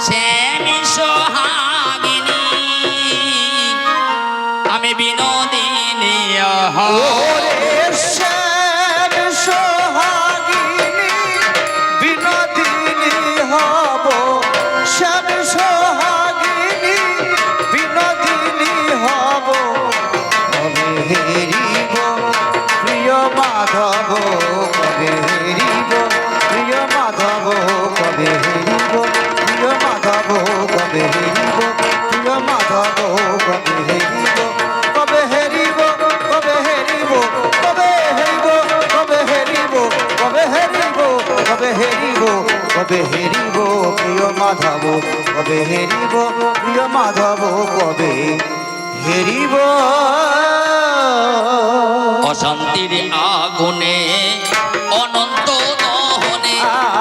শ্যামী সোহাগিনী আমি বিনোদিনী ওরে শ্যাম সোহাগিনী বিনোদিনী হব, শ্যাম সোহাগিনী বিনোদিনী হব। কবে হেরিব প্রিয় মাধব, কবে হেরিব প্রিয় মাধব, কবে হেরিব প্রিয় মাধব, কবে হেরিব প্রিয় মাধব, কবে হেরিব, কবে হেরিব, কবে হেরিব, কবে হেরিব, কবে হেরিব, কবে হেরিব, কবে হেরিব, কবে হেরিব প্রিয় মাধব, কবে হেরিব প্রিয় মাধব, কবে হেরিব। অশান্তির আগুনে অনন্ত দহনে,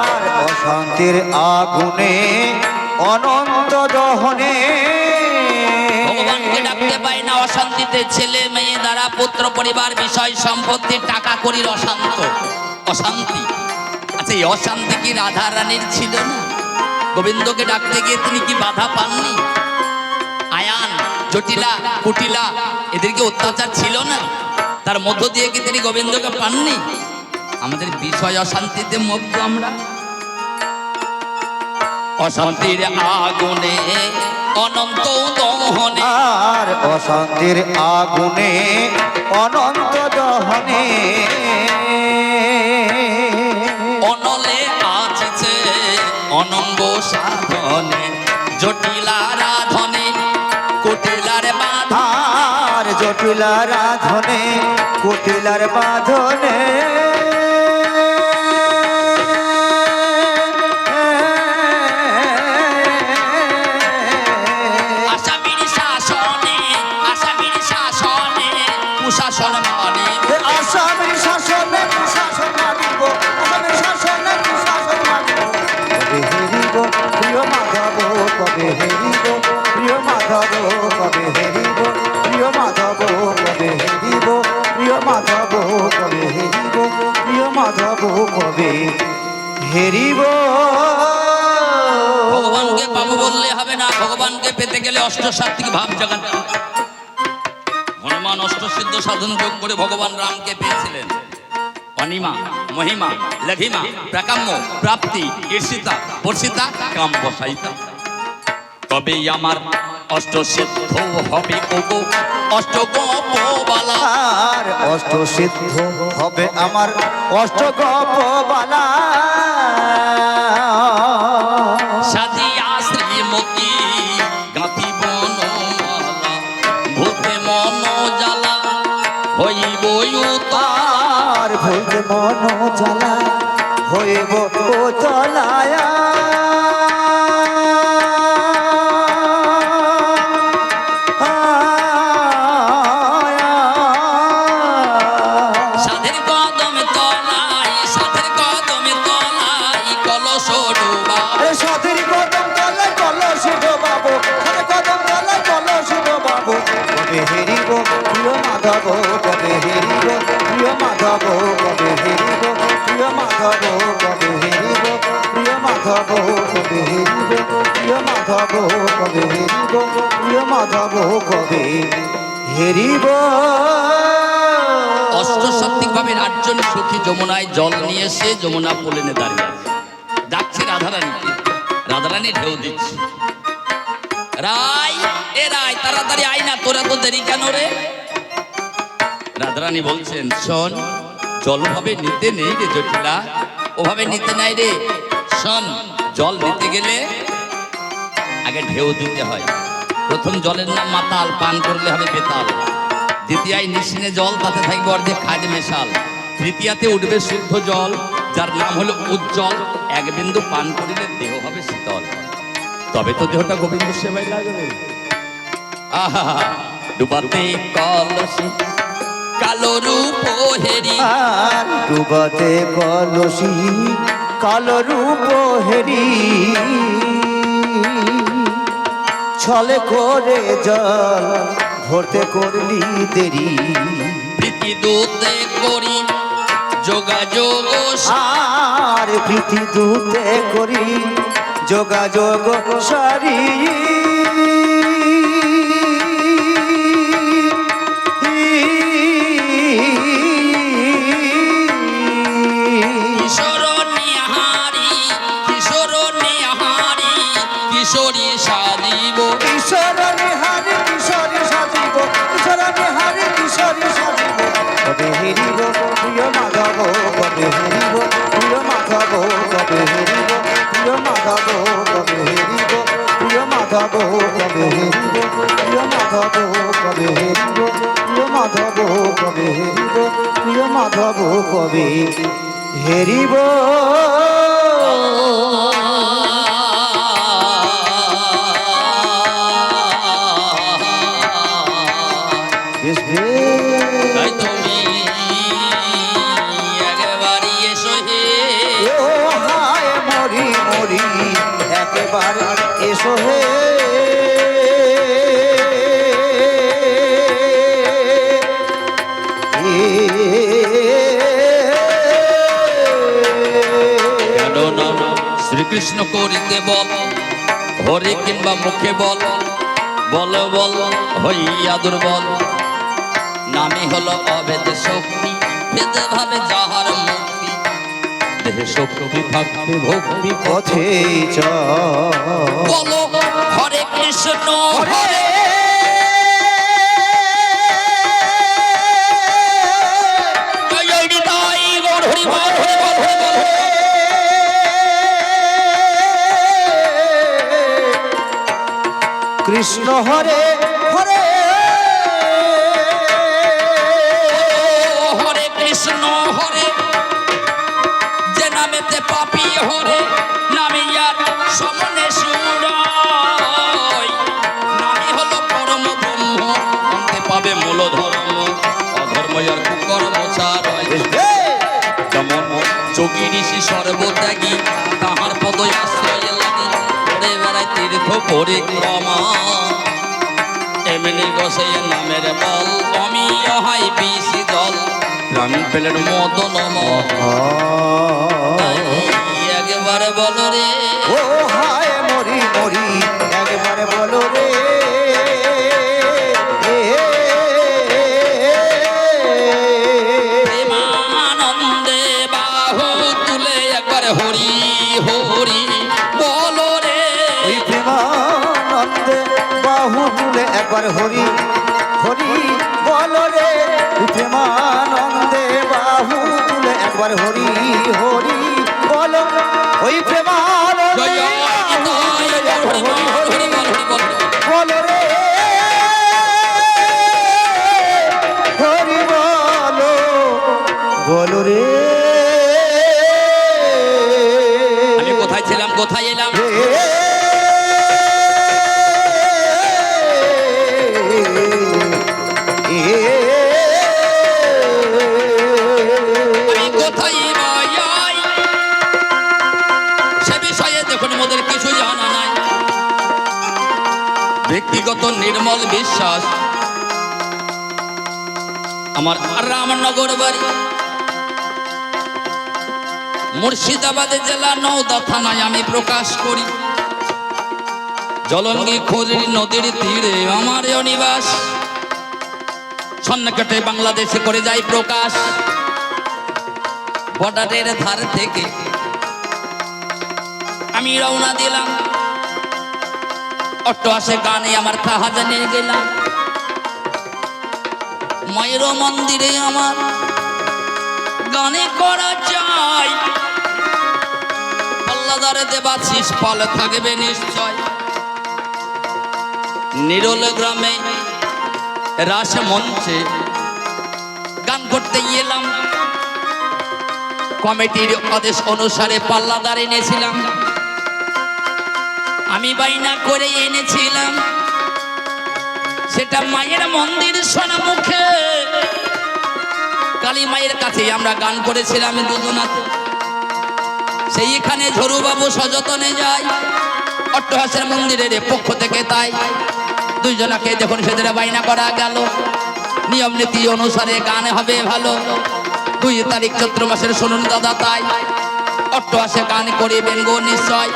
আর অশান্তির আগুনে অনন্ত দহনে ভগবানকে ডাকতে পাই না অশান্তিতে। ছেলে মেয়ে দ্বারা পুত্র পরিবার বিষয় সম্পত্তি টাকা করির অশান্ত অশান্তি। আচ্ছা, এই অশান্তি কি রাধা রানীর ছিল না? গোবিন্দকে ডাকতে গিয়ে তিনি কি বাধা পাননি? আয়ান, জটিলা, কুটিলা এদেরকে অত্যাচার ছিল না? তার মধ্য দিয়ে কি তিনি গোবিন্দকে পাননি? আমাদের বিষয় অশান্তিতে মগ্ন আমরা। অশান্তির আগুনে অনন্ত দহনে, আর অশান্তির আগুনে অনন্ত দহনে অনলে আছে অনঙ্গ সাধনে, জটিলা রাধনে কুটিলার বাধা। আর জটিলা রাধনে কুটিলার বাঁধনে আসামির শাসনে, আসামির শাসনে কুশাসন মানে, আসামের শাসনে কুশাসন মানিব, আসামের শাসনে কুশাসন মানিব। কবে হেরিব প্রিয় মাধব, কবে হেরিব প্রিয় মাধব, কবে হেরিব প্রিয় মাধব, কবে হেরিব প্রিয় মাধব, কবে হেরিব প্রিয় মাধব, কবে হেরিব। ভগবানকে পাবো বললে হবে না, ভগবানকে পেতে গেলে অষ্টসাত্ত্বিক ভাব জাগাতে হবে। হনুমান অষ্টসিদ্ধ সাধন যোগ করে ভগবান রামকে পেয়েছিলেন। অনিমা, মহিমা, লঘিমা, প্রাকাম্য, প্রাপ্তি, ঈর্ষিতা, বর্ষিতা, কাম বসাইতা। তবে আমার অষ্টসিদ্ধ হবে ওগো অষ্টগোপবালা। আর অষ্টসিদ্ধ হবে আমার অষ্টগোপবালা। সাজিয়া শ্রীমতী গাঁথি বনমালা, ভূতে মন জ্বালা হইব আর ভুল মন জ্বালা হইব জ্বালায়া। সাধের কদমে তলাই, সাধের কদমে তলাই কলস ডোবাবো। সাধের কদম তলে কলস ডোবাবো, সাধের কদম তলে কলস ডোবাবো। কবে হেরিব প্রিয় মাধব, কবে হেরিব প্রিয় মাধব, কবে হেরিব প্রিয় মাধব, কবে হেরিব প্রিয় মাধব, কবে হেরিব প্রিয় মাধব, কবে হেরিব প্রিয় মাধব, কবে হেরিব। অষ্টসাত্ত্বিক ভাবে 8 জন সখী যমুনায় জল নিয়ে এসে যমুনা পোলেনে দাঁড়িয়ে আছে। ডাকছে রাধারানীকে, রাধারানী ঢেউ দিচ্ছে। রাই, এ রাই, তাড়াতাড়ি আয় না, তোরা তো দেরি কেন রে? রাধারানী বলছেন, শোন, জল ভাবে নিতে নেই রে জটিলা, ওভাবে নিতে নাই রে। শোন, জল নিতে গেলে আগে ঢেউ দিতে হয়। প্রথম জলের নাম মাতাল, পান করলে হবে বেতাল। দ্বিতীয়ায় নিশিনে জল, তাতে থাকবে অর্ধেক খাদ মেশাল। তৃতীয়াতে উঠবে শুদ্ধ জল, যার নাম হলো উজ্জ্বল। এক বিন্দু পান করিলে দেহ হবে শীতল। তবে তো দেহটা গোবিন্দ সেবায় লাগবে। আহা, ডুবাতে কলসি কালো রূপ হেরি, আর ডুবাতে কলসি কালো রূপ হেরি। ছলে করে জল ভরতে করলি দেরি। প্রীতি দূতে করি যোগাযোগ, আর প্রীতি দূতে করি যোগাযোগ সারি কিশোর নিহারি কিশোর নিহারি কিশোরী সাজিব কিশোর নিহারি কিশোরী সাজিব কিশোর নিহারি কিশোরী সাজিব কবে হেরিব প্রিয় মাধব কবে হেরিব প্রিয় মাধব কবে হেরিব প্রিয় মাধব কবে হেরিব প্রিয় মাধব কবে হেরিব প্রিয় মাধব কবে হেরিব প্রিয় মাধব কবে হেরিব প্রিয় মাধব কবে হেরিব বেশ বেশ তাই তুমি একবারই এসো হে ও হায় মরি মরি একেবারে এসো হে কেননা শ্রীকৃষ্ণ করিতে বল হরে কিংবা মুখে বল বল বল হইয়া দুর্বল নামে হলো অভেদ শক্তি ভেদে ভাবে যাহার মুক্তি দেহে শক্তি থাকতে ভক্তি পথে চল বলো হরে কৃষ্ণ হরে জয় জয় নিতাই গৌর হরি বল হরি বল হরি বল কৃষ্ণ হরে হরে হরে কৃষ্ণ হরে যে নামেতে পাপি হরে নামে ইয়ার সমনে সুরয় নামে হলো পরম ব্রহ্ম অন্তে পাবে মূল ধর্ম অধর্ম ইয়ার কুকর্ম ছাড়য় যেমন যোগী ঋষি সর্বত্যাগী তাহার পদ আশ্রয় লাগি করে বেড়ায় তীর্থ পরিক্রমা এমনি গসে নামের বল অমিয় হাই বিশি জল প্রাণ পেলের মতো নম একবারে বলো রে ও হায় মরি মরি একবারে বলো রে প্রেমানন্দে বাহু তুলে একবার হরি হরি বলো রে ওই প্রেমানন্দে বাহু তুলে একবার হরি হরি বলো রে ওই প্রেমানন্দে বাহু তুলে একবার হরি হরি বলো ওই প্রেমানন্দে জয় জয় বাহু তুলে একবার হরি হরি হরি বল বলো রে হরি বলো বলো রে আমি কোথায় ছিলাম কোথায় এলাম আমি কোথায় যাই সে বিষয়ে দেখুন মোদের কিছু জানা নাই ব্যক্তিগত নির্মল বিশ্বাস আমার রামনগর বাড়ি মুর্শিদাবাদ জেলা নওদা থানায় আমি প্রকাশ করি জলঙ্গি খোঁজড়ি নদীর তীরে আমার নিবাস সন্নাকাটে বাংলাদেশে করে যাই প্রকাশ বর্ডারের ধার থেকে আমি রওনা দিলাম অটো আসে গানে আমার কাহাজা নিয়ে গেলাম মায়ের মন্দিরে আমার গানে করা চাই পাল্লাদারে দেবাশিস পাল থাকবে নিশ্চয় নিরল গ্রামে রাস মঞ্চে গান করতে এলাম কমিটির আদেশ অনুসারে পাল্লাদার এনেছিলাম আমি বাইনা করে এনেছিলাম সেটা মায়ের মন্দির সোনা মুখে কালী মায়ের কাছে আমরা গান করেছিলাম দুজনাতে সেইখানে ঝরুবাবু সযতনে যায় অট্টহাসের মন্দিরের পক্ষ থেকে তাই দুইজনাকে যখন সেদের বাইনা করা গেল নিয়ম নীতি অনুসারে গান হবে ভালো 2 তারিখ চৈত্র মাসের শুনুন দাদা তাই অট্টহাসে গান করিবেন গো নিশ্চয়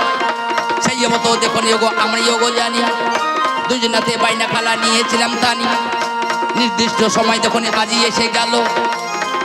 সেই মতো দেখুন ইয়োগো আমরা ইয়োগো জানি দুজনাতে বাইনা খালা নিয়েছিলাম তানি নির্দিষ্ট সময় দেখুন আজই এসে গেল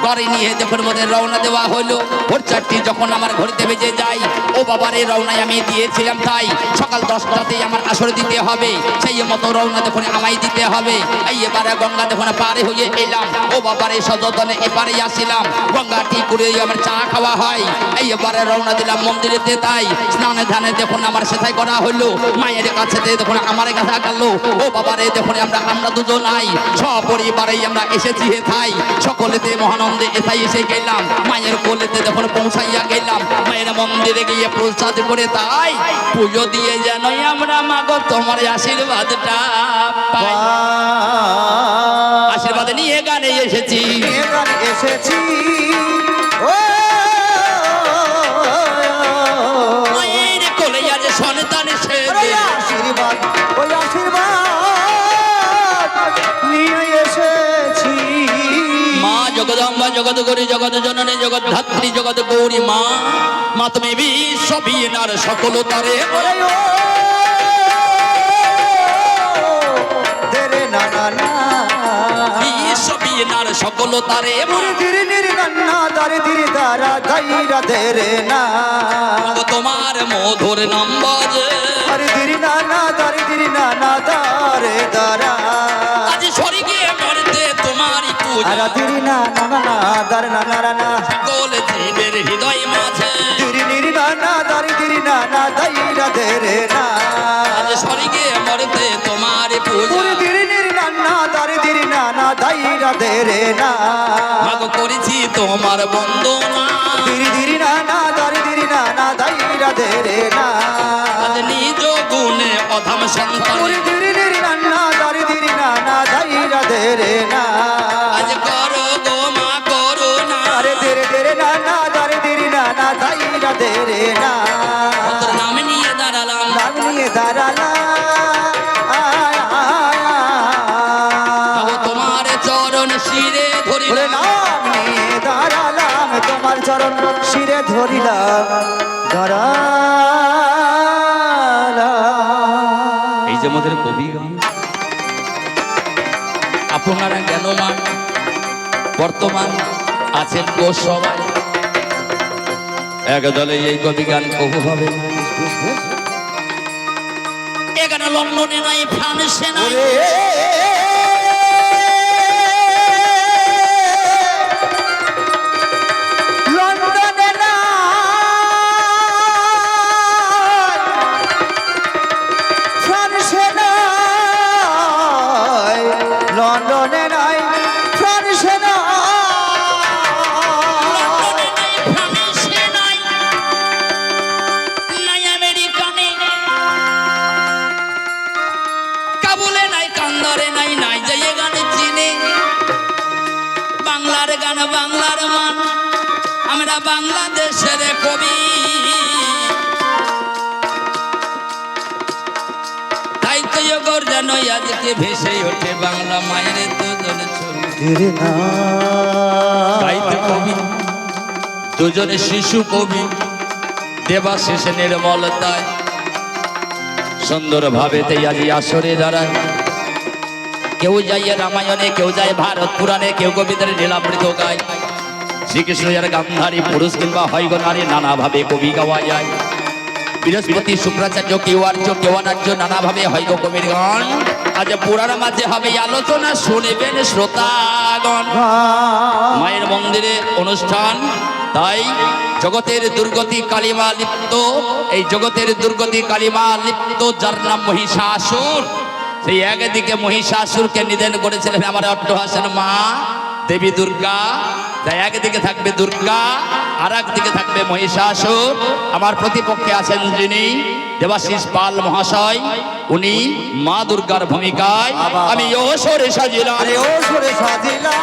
গাড়ি নিয়ে দেখুন মধ্যে রওনা দেওয়া হলো ভোর 4টি যখন আমার ঘড়িতে বেজে যাই ও বাবারে রওনায় আমি দিয়েছিলাম তাই সকাল 10টাতেই আমার আসর দিতে হবে সেই মতো রওনা দেখুন আমায় দিতে হবে এই এবারে গঙ্গা দেখুন পারে হয়ে এলাম ও বাবারে সযতনে এপারে আসিলাম গঙ্গাটি করে আমার চা খাওয়া হয় এই এবারে রওনা দিলাম মন্দিরেতে তাই স্নানে ধানে দেখুন আমার সেটাই করা হলো মায়ের কাছে দেখুন আমার কাছে গেল ও বাবারে দেখুন আমরা দুজন নাই সপরিবারেই আমরা এসেছি হেথাই সকলেতে মহানন্দে এথাই এসে গেলাম মায়ের কোলেতে যখন পৌঁছাইয়া গেলাম মায়ের মন্দিরে গিয়ে প্রসাদ করে তাই পুজো দিয়ে যেন আমরা মাগো তোমার আশীর্বাদটা পাই আশীর্বাদ নিয়ে গানে এসেছি এখানে এসেছি ও মায়ের কোলে আজ সন্তান ওই আশীর্বাদ ওই আশীর্বাদ নিয়ে এসেছি মা জগদম্বা জগৎ গৌরী জগৎ জননী জগৎ ধাত্রী জগৎ গৌরী মা মা তুমি বিশ্ববিনার সকলতারে ওরে ও তেরে না না না বিশ্ববিনার সকলতারে মা ধীরে ধীরে কান্না দারে ধীরে দারা দাইরা দেরে না তোমার মধুর নাম বাজে আরে ধীরে না না দারে ধীরে না না দারে দারা আজ স্বর্গে মরতে তোমারই পূজা আরে ধীরে না না না না দারে না না না সকল জীবের হৃদয় মাঝে ধীরে ধীরে না না দারে ধীরে না না দাইরা দেরে না আজ স্বর্গে মরতে তোমারই পূজা পুরি ধীরে ধীরে না না দারে ধীরে না না দাইরা দেরে না মাগো করেছি তোমার বন্দনা ধীরে ধীরে না না দারে ধীরে না না দাইরা দেরে না আজ নিজ গুণে অধম সন্তান পুরি ধীরে ধীরে না না দারে ধীরে না না দাইরা দেরে না আজ করো গো মা করো না আরে ধীরে ধীরে না না দারে ধীরে না না দাইরা দেরে না তোর নাম নিয়ে দাঁড়ালাম নাম নিয়ে দাঁড়ালা মাগো তোমার চরণ শিরে ওরে ধরিলাম নাম নিয়ে দাঁড়ালাম তোমার চরণ শিরে ধরিলাম দাঁড়ালাম এই যে আমাদের কবিগণ আপনারা জ্ঞানমান বর্তমান আছেন গো সবাই এক দলে এই কবি গান কবু হবে এখানে লন্ডনে নাই ফ্রান্সে নাই লন্ডনে না ফ্রান্সে নাই লন্ডনে নাই ফ্রান্সে লন্ডনে নাই ফ্রান্সে নাই নাই আমেরিকানে কাবুলে নাই কান্দারে নাই নাই যে এ গানে চিনে বাংলার গান বাংলার মান আমরা বাংলাদেশের কবি তাই তো ইয়োগর যেন আজকে ভেসে ওঠে বাংলা মায়ের দুজন ছবি ধীরে না তাই তো কবি দুজনে শিশু কবি দেবাশিস নির্মলতায় সুন্দর ভাবে তাই আজ আসরে দাঁড়ায় কেউ যায় রামায়ণে কেউ যায় ভারত পুরাণে কেউ কবিদের নীলামৃত গায় শ্রীকৃষ্ণ যার গান্ধারী পুরুষ কিংবা হয়গ নারী নানাভাবে কবি গাওয়া যায় বৃহস্পতি শুক্রাচার্য কেউ আর্য কেউ অনার্য নানাভাবে হয়গ কবির গান আজ পুরাণ মাঝে হবে আলোচনা শুনবেন শ্রোতাগণ মায়ের মন্দিরে অনুষ্ঠান তাই জগতের দুর্গতি কালিমা লিপ্ত এই জগতের দুর্গতি কালিমা লিপ্ত যার নাম মহিষাসুর সেই একদিকে মহিষাসুরকে নিধন করেছিলেন আমার অট্টহাসের মা দেবী দুর্গা তাই একদিকে থাকবে দুর্গা আর একদিকে থাকবে মহিষাসুর আমার প্রতিপক্ষে আছেন যিনি দেবাশিস পাল মহাশয় উনি মা দুর্গার ভূমিকায় আমি ও সরে সাজিলাম আরে ও সুরে সাজিলা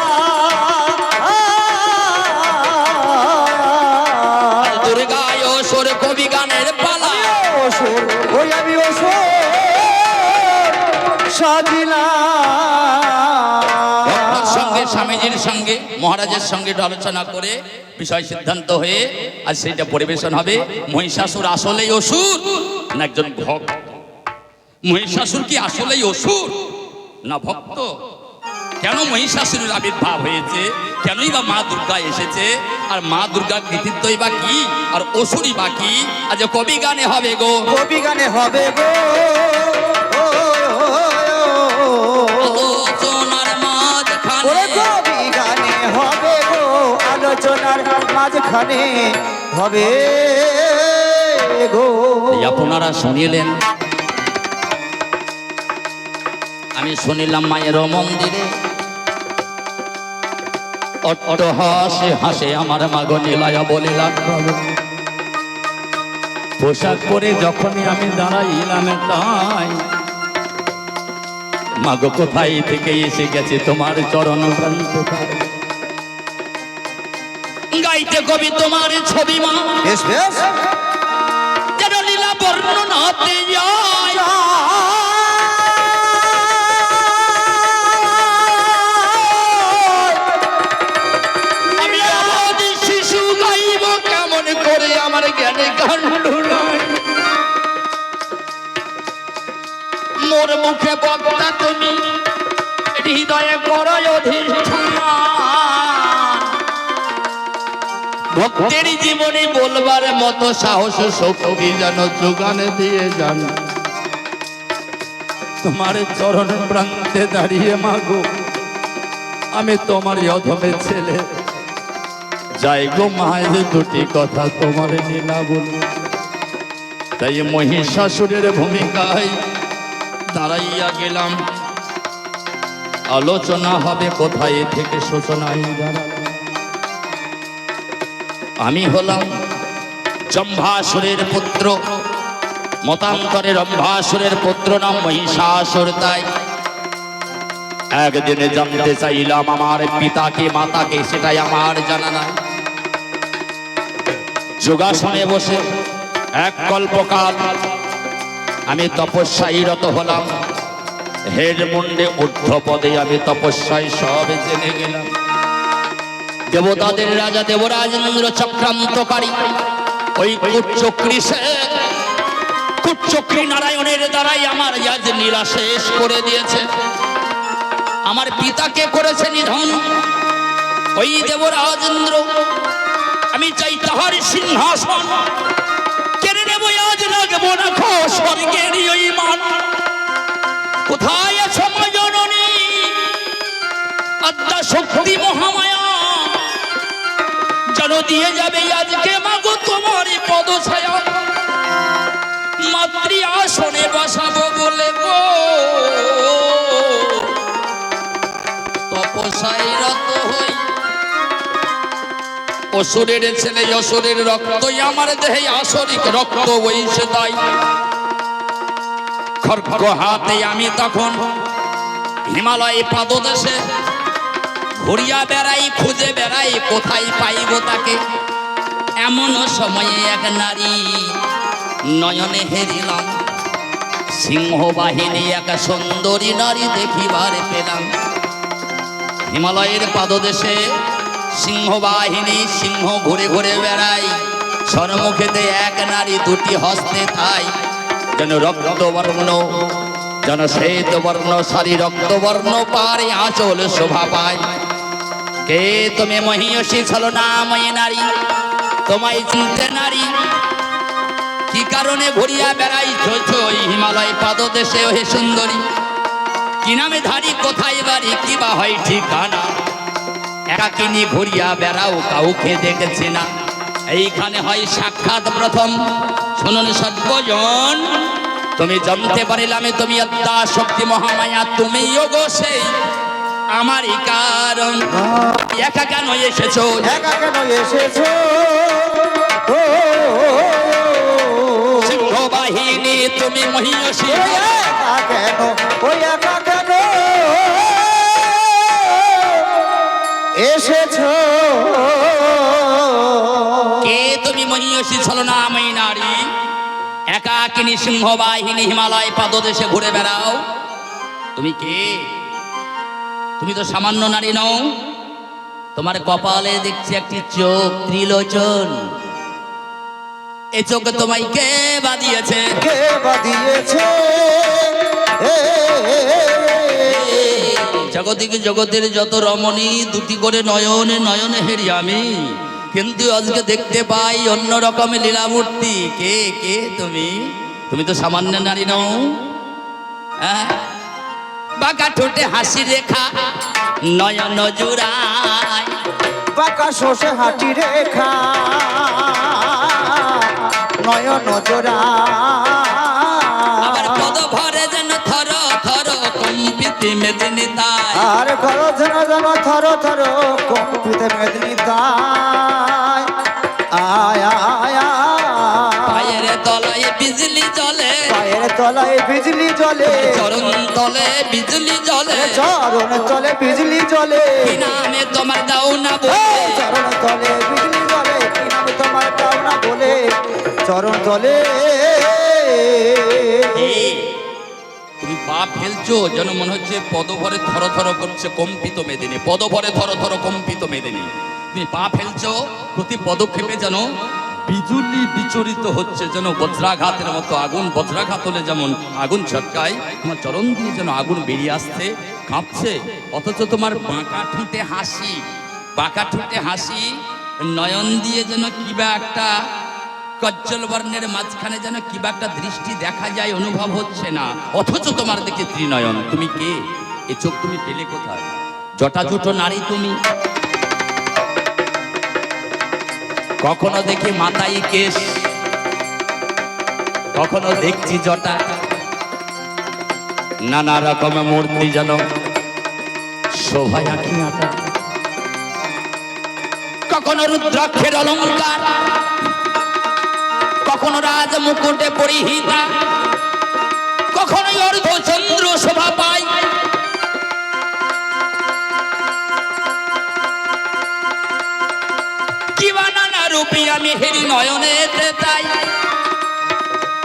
দুর্গা ও সরে কবি গানের পালা ও সুর ওই আমি ও সুর সাজিলা সঙ্গে স্বামীজির সঙ্গে মহারাজের সঙ্গে একটু আলোচনা করে বিষয় সিদ্ধান্ত হয়ে আর সেইটা পরিবেশন হবে। মহিষাসুর আসলেই অসুর না একজন ভক্ত? মহিষাসুর কি আসলেই অসুর না ভক্ত? কেন মহিষাসুরের আবির্ভাব হয়েছে? কেনই বা মা দুর্গা এসেছে? আর মা দুর্গার কৃতিত্বই বা কি? আর অসুরই বা কি? আজ কবি গানে হবে গো, কবি গানে হবে গো, আলোচনার মাঝখানে। ওরে কবি গানে হবে গো, আলোচনার মাঝখানে হবে গো। এই আপনারা শুনিলেন, আমি শুনিলাম মায়ের মন্দিরে অট্ট হাসে হাসে আমার মাগো নীলায়া বলিলাম পোশাক পরে যখনই আমি দাঁড়াইলাম তাই মাগো কোথায় থেকে এসে গেছে তোমার চরণ প্রান্ত গাইতে কবি তোমার ছবি মা বেশ বেশ যেন লীলা বর্ণনাতে যায়। আমি আজ শিশু গাইব কেমন করে আমার জ্ঞানে কাণ্ড নাই। মোর মুখে বক্তা তুমি হৃদয়ে করো অধিষ্ঠান। ভক্তের জীবনে বলবার মতো সাহস শক্তি যেন যোগান দিয়ে যান। তোমার চরণ প্রান্তে দাঁড়িয়ে মাগো আমি তোমার অধমের ছেলে যাই গো মায়ের দুটি কথা তোমার নীলা বলব। তাই মহিষাসুরের ভূমিকায় দাঁড়াইয়া গেলাম। আলোচনা হবে কোথায় থেকে সূচনায় দাঁড়ালাম। আমি হলাম জম্ভাসুরের পুত্র, মতান্তরে রম্ভাসুরের পুত্র নাম মহিষাসুর। তাই একদিনে জানতে চাইলাম আমার পিতাকে মাতাকে, সেটাই আমার জানা নাই। যোগাসনে বসে এক কল্পকাল আমি তপস্যায় রত হলাম। হেড মুন্ডে ঊর্ধ্ব পদে আমি তপস্যায় সব জেনে গেলাম। দেবতাদের রাজা দেবরাজেন্দ্র চক্রান্তকারী ওই কুচক্রী নারায়ণের দ্বারাই আমার আজ নীলা শেষ করে দিয়েছে। আমার পিতাকে করেছে নিধন ওই দেবরাজেন্দ্র। আমি চাই তাহার সিংহাসন কেড়ে নেব, আজ লাগবো না খো স্বর্গের ওই মান। কোথায় আছো মা জননী আদ্যা শক্তি মহামায়া, যেন দিয়ে যাবে আজকে মাগো তোমার পদ ছায়া। মাতৃ আসনে বসাবো বলে গো তপস্যায় রত হই। অসুরের ছেলে অসুরের রক্তই আমার দেহে আসরিক রক্ত বইছে। তাই খড়গ হাতে আমি তখন হিমালয় পাদদেশে ঘুরিয়া বেড়াই, খুঁজে বেড়াই কোথায় পাইব তাকে। এমন সময়ে এক নারী নয়নে হেরিলাম, সিংহ বাহিনী এক সুন্দরী নারী দেখিবার পেলাম। হিমালয়ের পাদদেশে সিংহ বাহিনী, সিংহ ঘুরে ঘুরে বেড়াই, সন্মুখেতে এক নারী দুটি হস্তে তাই। যেন রক্তবর্ণ, যেন শ্বেত বর্ণ সারি রক্তবর্ণ পারে আঁচল শোভা পায়। কে তুমি মহিষী ছলনাময়ী নারী, তোমায় চিনতে নারী কি কারণে ঘুরিয়া বেড়াই ওই হিমালয় পাদদেশে হে সুন্দরী? কি নামে ধারী, কোথায় বাড়ি, কি বা হয় ঠিকানা? একাকিনী ঘুরিয়া বেড়াও, কাউকে দেখেছি না। এইখানে হয় সাক্ষাৎ প্রথম। শুনুন সর্বজন, তুমি জানতে পারিলাম তুমি আদ্যা শক্তি মহামায়া, তুমি গো সেই আমারই কারণ। একা কেন এসেছো, একা কেন এসেছো? সিংহ বাহিনী তুমি মহিষী, একা কেন, ওই একা কেন এসেছো? কে তুমি মহিষী ছলনাময়ী নারী, একাকিনী সিংহ বাহিনী হিমালয় পাদদেশে ঘুরে বেড়াও? তুমি কে? তুমি তো সামান্য নারী নও, তোমার কপালে দেখছি একটি চোখ ত্রিলোচন। এ চোখ তোমায় কে বাঁধিয়েছে? কে বাঁধিয়েছে? জগতিক জগতের যত রমণী দুটি করে নয়নে নয়নে হেরি আমি, কিন্তু আজকে দেখতে পাই অন্য রকমের লীলামূর্তি। কে কে তুমি? তুমি তো সামান্য নারী নও। বাঁকা ঠোঁটে হাসি রেখা নয়ন জোড়ায়, বাঁকা শোষে হাঁটি রেখা নয়ন জোড়া, আবার পদ ভরে যেন থর থর কম্পিতে মেদিনী তাই, আর ঘর যেন যেন থর থর কম্পিতে মেদিনী তাই। আয় আয় আয়, পায়ের তলায় বিজলি জ্বলে, পায়ের তলায় বিজলি জ্বলে, চরণ তলে বিজলি জ্বলে, চরণ তলে বিজলি জ্বলে, কি নামে তোমার দাও না বলে, চরণ তলে বিজলি জ্বলে, কি নামে তোমার দাও না বলে, চরণ তলে। তুমি পা ফেলছো যেন মনে হচ্ছে পদভরে থর থর করছে কম্পিত মেদিনী, পদভরে থর থর কম্পিত মেদিনী। তুমি পা ফেলছো, প্রতি পদক্ষেপে যেন বিজুলি বিচরিত হচ্ছে, যেন বজ্রাঘাতের মতো আগুন, বজ্রাঘাত হলে যেমন আগুন ছটকায়, তোমার চরণ দিয়ে যেন আগুন বেরিয়ে আসছে, কাঁপছে। অথচ তোমার বাঁকা ঠোঁটে হাসি, বাঁকা ঠোঁটে হাসি, নয়ন দিয়ে যেন কিবা একটা কজ্জল বর্ণের মাঝখানে যেন কিবা একটা দৃষ্টি দেখা যায়, অনুভব হচ্ছে না। অথচ তোমার দেখে ত্রিনয়ন। তুমি কে? এ চোখ তুমি পেলে কোথায়? জটাজুটো নারী তুমি। কখনো দেখি মাথায় কেশ, কখনো দেখছি জটা, নানা রকমের মূর্তি যেন শোভায় আঁকি আঁটা, কখনো রুদ্রাক্ষের অলঙ্কার, কখনো রাজ মুকুটে পরিহিতা, কখনো অর্ধচন্দ্র শোভা পায়। কিবা নানা রূপী আমি হেরি নয়নে তাই,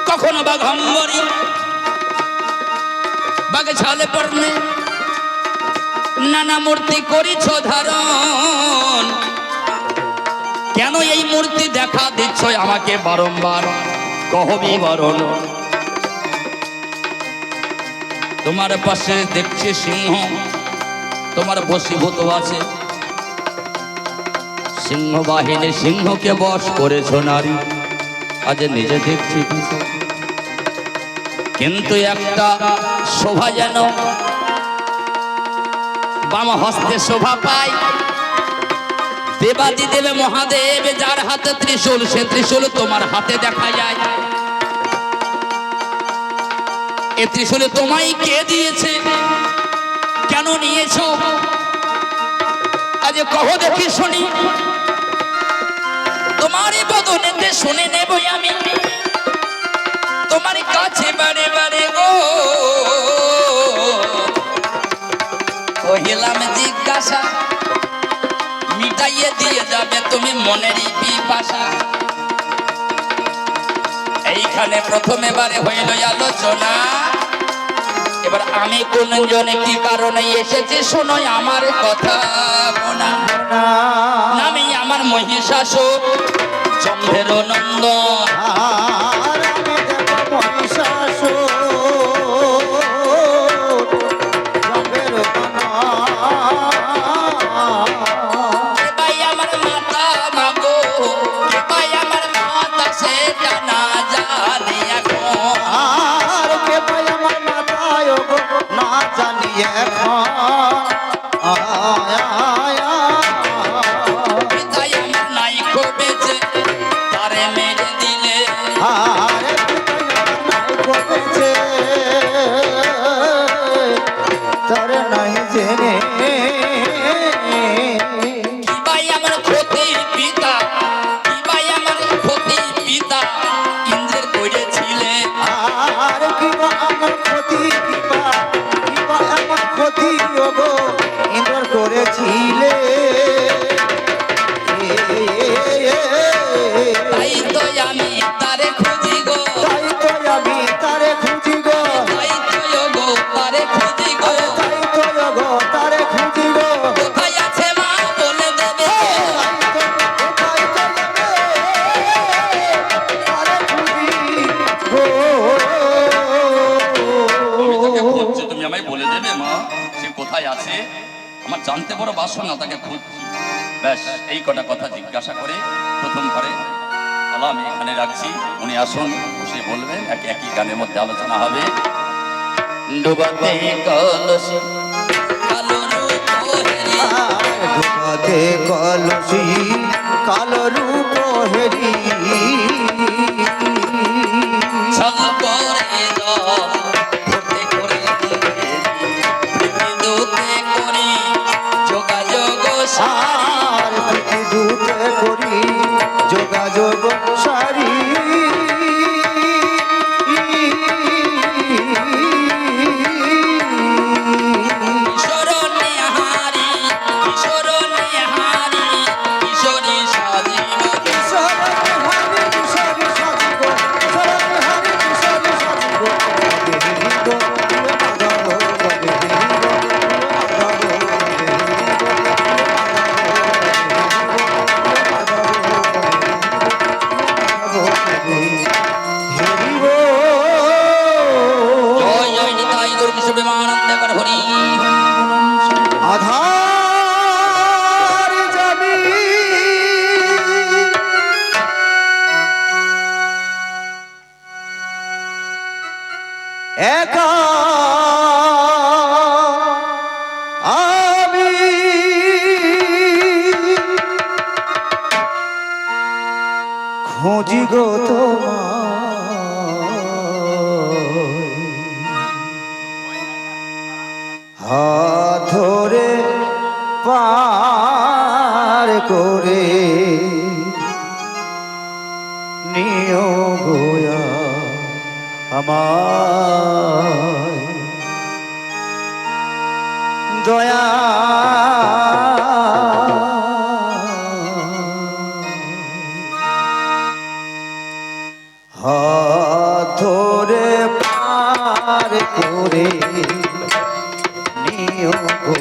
কখনো বা ঘম্বরী বাগে ছালে পড়নে, নানা মূর্তি করিছ ধারণ। কেন এই মূর্তি দেখা দিচ্ছ আমাকে বারংবার? কহবি বরণ। তোমার পাশে দেখছি সিংহ, তোমার বশীভূত আছে সিংহ বাহিনী, সিংহকে বশ করেছ নারী, আজ নিজে দেখছি পিছু। কিন্তু একটা শোভা যেন বাম হস্তে শোভা পায়, দেবাদি দেবে মহাদেব, যার হাতে ত্রিশূল, সে ত্রিশূল তোমার হাতে দেখা যায়। এ ত্রিশূলে তোমায় কে দিয়েছে? কেন নিয়েছ? আজ কহ দেখি শুনি, তোমারই বদনেতে শুনে নেব আমি, তোমার কাছে বারে বারে গো কহিলাম জিজ্ঞাসা, মিটাইয়ে দিয়ে যাবে তুমি মনেরই পিপাসা। এইখানে প্রথমে বারে হইল আলোচনা, এবার আমি কোন জনে কি কারণে এসেছি শোনো আমার কথা মোনা। নামি আমার মহিষাসুর, চম্ভের নন্দন, আর আমি দেখো মহিষাসুর, চম্ভের নন্দন। ভাই আমার মাতা মাগো, ভাই আমার মাতা সেটা না জানি এখন, আর কে ভাই আমার মাথায় গো না জানি এখন। আয় আয় আয়, তাই আমার নাই বেঁচে তারে মেরে দিলে, আরে নাই করেছে তারে নাই জেনে। কি ভাই আমার ক্ষতির পিতা, কি ভাই আমার ক্ষতির পিতা ইন্দ্রের করেছিলে, আর কিবা আমার ক্ষতি, কিবা আমার ক্ষতি গো ইন্দ্র করেছিলে। তাই তো আমি তারে খুঁজি গো, তাই তো আমি তারে খুঁজি গো, তাই তো গো তারে খুঁজি গো, তাই তো গো তারে খুঁজি গো। কোথায় আছে মা বলে দেবে, দেবে মা? সে কোথায় আছে আমার জানতে বড় বাসনা, তাকে খুঁজছি। ব্যাস এই কটা কথা জিজ্ঞাসা করে প্রথম ঘরে বলা আমি এখানে রাখছি, উনি আসুন, বসে বলবেন, একই গানের মধ্যে আলোচনা হবে। ডুবাতে কলসি কালো রূপ হেরি, ডুবাতে কলসি কালো রূপ হেরি, ছল করে জল ভর্তি করে হেরি, প্রীতি দূতে করি যোগাযোগ সারি। আর প্রীতি দূতে করি যোগাযোগ সারি। কিশোর নিহারি কিশোর নিহারি কিশোরী সাজিব, কিশোর নিহারি কিশোরী সাজিব, কিশোর নিহারি কিশোরী সাজিব। কবে হেরিব প্রিয় মাধব, কবে হেরিব প্রিয় মাধব, কবে হেরিব জয় জয় নিতাই গৌর কৃষ্ণ প্রেমানন্দে কর হরি। আধার যাবি একা আমি খুঁজি গো তোমায়, হাত ধরে পার করে নিও গোয়া আমায়, দয়া হাত ধরে পার করে নিও গো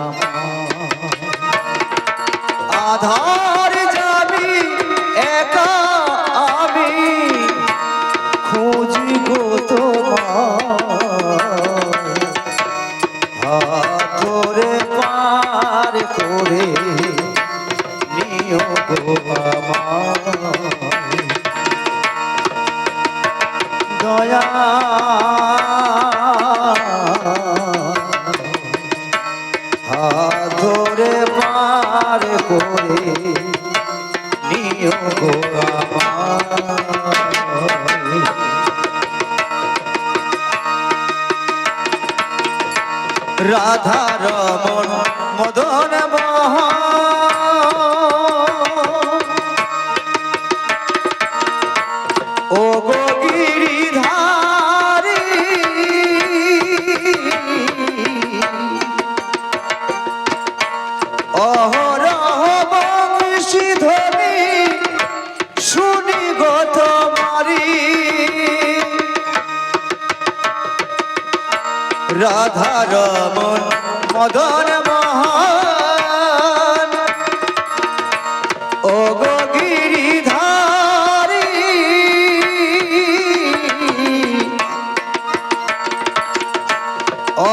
আমায়। আধার যাবি একা আমি খুঁজি গো তোমায়, হাত ধরে পার করে নিও গো আমায়, দয়া হাত ধরে পার করে নিও গো আমায়। রাধা রমন মদন ও গো গিরিধারী, অহরহ বংশীধ্বনি শুনি গো তোমারি। রাধা রমন মদন মোহন ও গো গিরিধারী,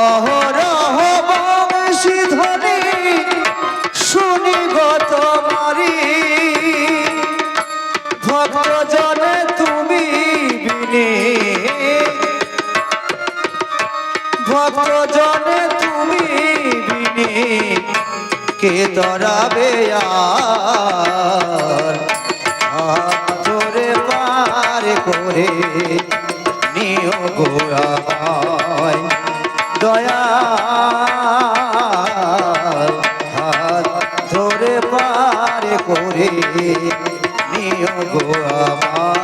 অহরহ বংশীধ্বনি শুনি গো তোমারি। ভক্তজন তুমি বিনে, ভক্তজন তুমি বিনে কে তরাবে আর, হাত ধরে পার করে নিও গো আমায়, দয়া হাত ধরে পার করে নিও গো আমায়।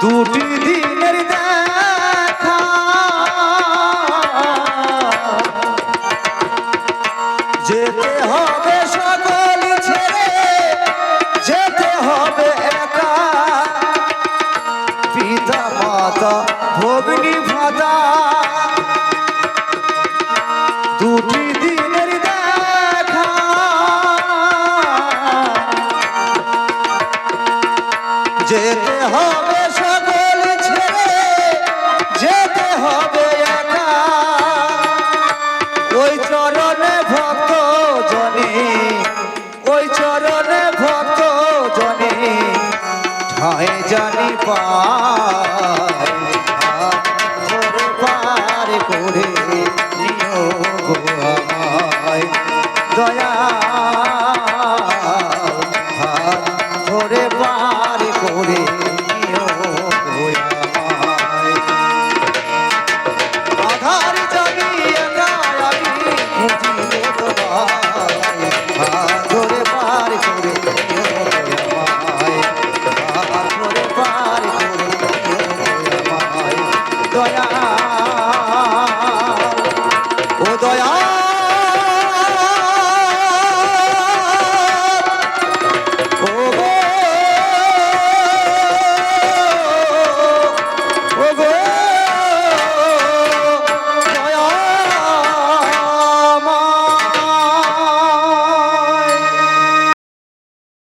দুটি দিনের দেখা যেতে হবে সকল ছেড়ে যেতে হবে একা পিতা মাতা ভগ্নী ভাতা দুটি দিনের দেখা যেতে হবে সকল ছেড়ে যেতে হবে একা ওই চরণে ভক্ত জনে ওই চরণে ভক্ত জনে ঠায় জানি পায় ধরে পার করে নিও গো আমায় দয়া ধরে পার করে